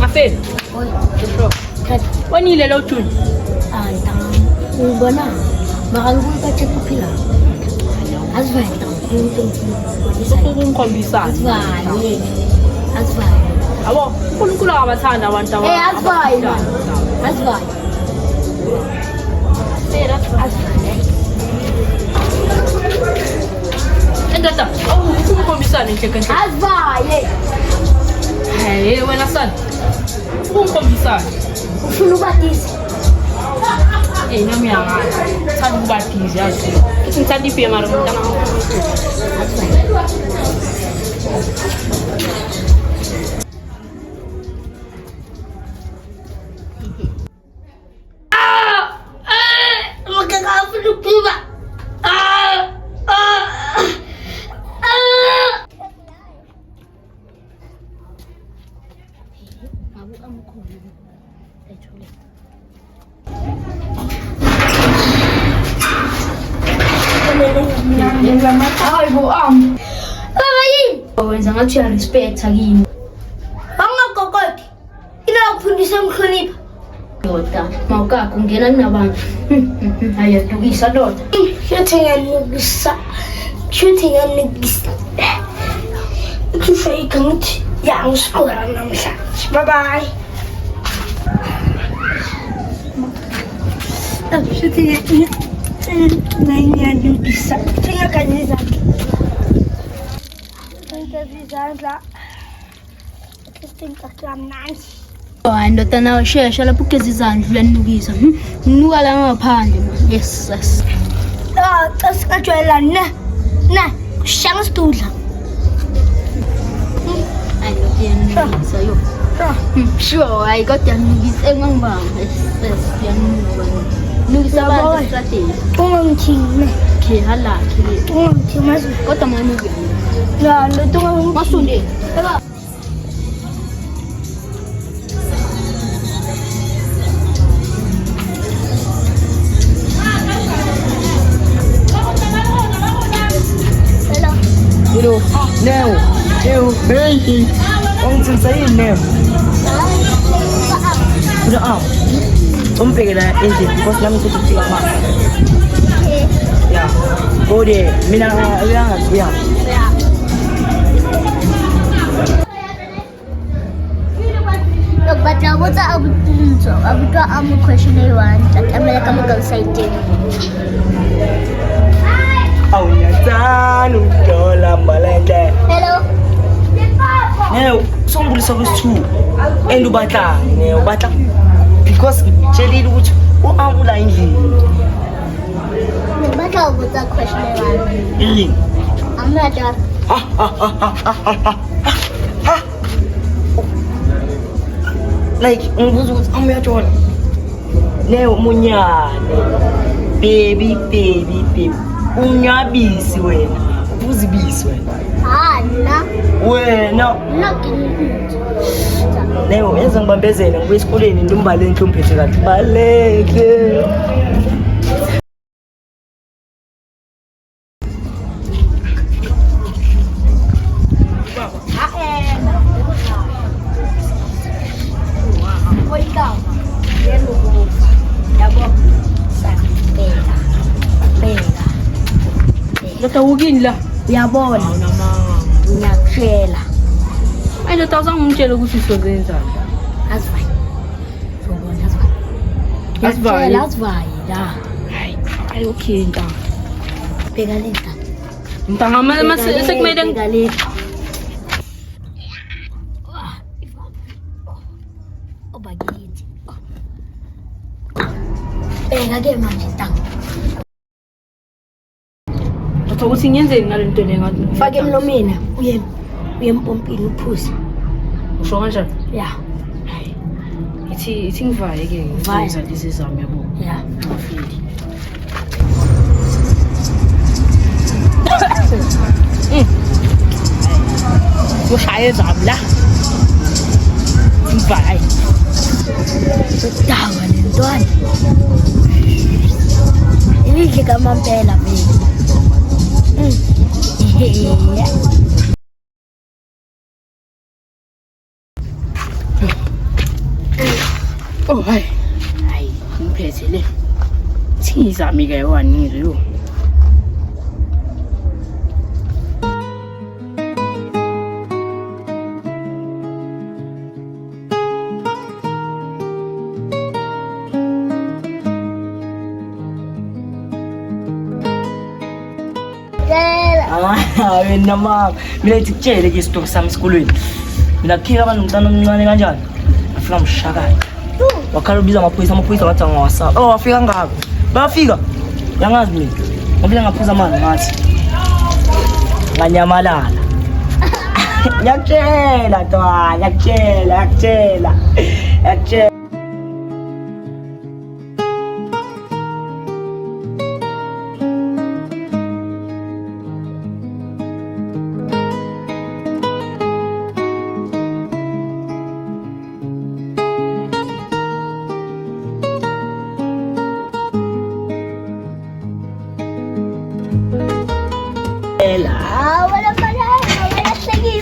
Afin. Oi, Bro. kat Wani le lo chun. tang ubana. Makangul ka check pila. Azvai tang tung wani sai. Kung kombisa. Azvai. Abo, kung kula ka sana wanta wa. Azvai. Azvai. Endata. Oh, kung kombisa ni chicken. Azvai. Hey, wena san. Kung kombisa. Ufunu batisi. Nyami nga. San batizi azu. Kitsa di pe mara mutana. Ay, buang. Wenza ngathi uyarespect kimi. Angakokoti. Inakufundisa mhlonipha. Doda, mawukakho ungena kunabantu. Ayadukisa doda. Shothi ngiyanukisa. Kusho ikangithi yangisikora namhlanje. Bye bye. Shothi ngiyanukisa. Thingakanyisa. Hayi ndoda nawe shesha lapho ugeza izandla uyanukisa. Nuka la ngaphandle man. Yes. Cha sikajwayelana na kushanga sidudla. Hayi ndoda yanukisa yo. Sure, hayi kodwa yanukisa engangibamba. Yes, yanuka. Nukisa abantu estrategi. Ungangithini. Okay, halakhe. Ungangithini mazi. Kodwa manuka. Ya, ndoda ungangithini. Masunde. Hello, Neo, baby. Ongithini sayini Neo? Umbhekela endlini because nami ngithi ukufika manje. Yeah. Go there. Mina uyangaziya. Look, but now what's up with I would draw a question I want. I'm like I'm gonna say it. Awuyathanda ukudola mbalende. Hello. Neo, sombulisa kwesithu. And ubatlani Neo, batla because ngitshelile ukuthi uamula endlini. But now what's a question I want. Yini? I'm not done. Like ngibuza ukuthi amuyathola. Neo munyane. Baby. Unyabisi wena. Uzibisi wena. Wena. Neo yenza ngibambezela ngibuye esikoleni ndombale enhlomphethe kahle. Baleke. Ndoda ukini la. Uyabona ngiyakushela. Hayi ndoda uzangitshela ukuthi usozenzani. Azivai. Azivai. Azivai la. Hayi okay nta. Bheka lenta. Ntanga mase sekumele Bheka lenta. Obakithi. Bheka ke manje ntanga. ndoda ukuthi ngiyenzeni ngale nto le ngathi. Fake emlomeni uye empompini uphuze. Usho kanjani? Ya. Hayi. Ithi ngivaye ke ngizenza lezi zami yabo. Ya. Ngafili. Ushaye zami la. Ngivaye. Dawa lentwana. Ilidle kamampela baby. Oh, hayi. Hayi, ngiphethe le. Singizami ke wanizwe yo. Wena mama, mina ngitshele ke isitory sami esikolweni. Mina kukhika abantu umntana omncane kanjani? Afika mshakala. Wakhala ubiza amaphoyisa ngathi angawasaba. Oh, wafika ngapha. Bayafika. Yangazi mina. Ngobile ngaphuza amanzi ngathi. Nganyamalala. Ngiyakutshela ntwana, ngiyakutshela. Wala pala. Wala sige.